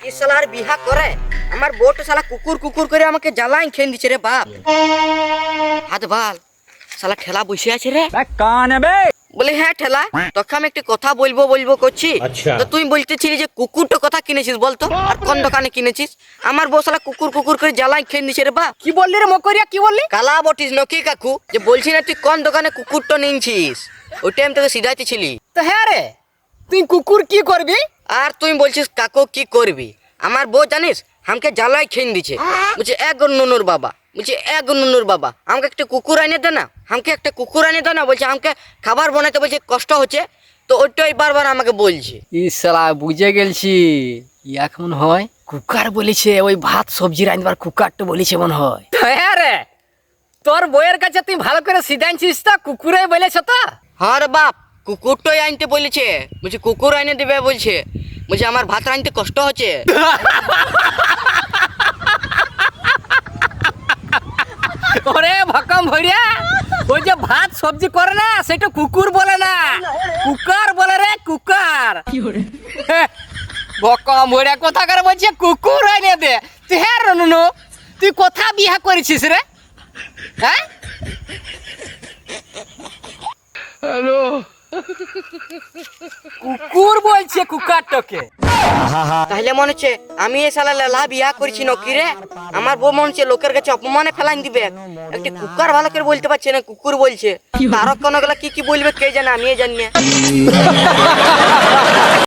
কি শালার বিহা করে আমার বউটা শালা কুকুর কুকুর করে আমাকে জ্বালাই খেয়ে দিচ্ছে রে বাপ। হাত ভাল শালা ঠেলা বসে আছে রে। কান বে বলে হ্যাঁ ঠেলা, তোকে আমি একটি কথা বলবো বলবো করছি। তো তুই বলতেছিলি যে কুকুরটা কথা কিনেছিস বলতো, আর কোন দোকানে কিনেছিস? আমার বউ শালা কুকুর কুকুর করে জ্বালাই খেয়ে দিচ্ছে রে বাপ। কি বললি রে মকরিয়া, কি বললি? কালা বটিস নকি কাকু, যে বলছি না তুই কোন দোকানে কুকুরটা নিয়েছিস, ওই টাইম তোকে সিধাইতেছিলি। তো হ্যাঁ রে, তুই কুকুর কি করবি? আর তুই বলছিস কাকু কি করবি? আমার বউ জানিস আমাকে জ্বালাই খেয়ে দিচ্ছে। বলছে এক নুনুর বাবা, বলছে এক নুনুর বাবা আমাকে একটা কুকুর এনে দে না, আমাকে একটা কুকুর এনে দে না। বলছে আমাকে খাবার বানাতে বলছে কষ্ট হচ্ছে, তো ওইটাই বারবার আমাকে বলছে। ই শালা বুঝে গেলছি, ইয়াক মনে হয় কুকার বলেছে, ওই ভাত সবজি রাঁধবার কুকারটা বলেছে মনে হয়। হ্যাঁ রে, তোর বইয়ের কাছে তুই ভালো করে সিধাইছিস তো, কুকুরে বলেছ তো? হ্যাঁ রে বাপ, কুকুরটাই আনতে বলেছে। বলছে কুকুর এনে দেবে বলছে, বলছে আমার ভাত রাঁধতে কষ্ট হচ্ছে। ওরে ভকম ভরিয়া, ওই যে ভাত সবজি করে না সেটা কুকুর বলে না, কুকার বলে রে, কুকার। ভকম ভরিয়া কথা করে বলছে কুকুর এনে দে। তুই হ্যাঁ রনু, তুই কোথা বিয়া করেছিস রে? হ্যাঁ হ্যালো, কুকুর বলছে কুকারটাকে। তাহলে মনে হচ্ছে আমি এই শালা লেলা বিয়া করছি নকি রে। আমার বউ মনে হচ্ছে লোকের কাছে অপমানে ফেলান দিবে। একটি কুকার ভালো করে বলতে পারছে না, কুকুর বলছে। তারও কোনো গুলা কি কি বলবে কে জানে, আমি জানি না।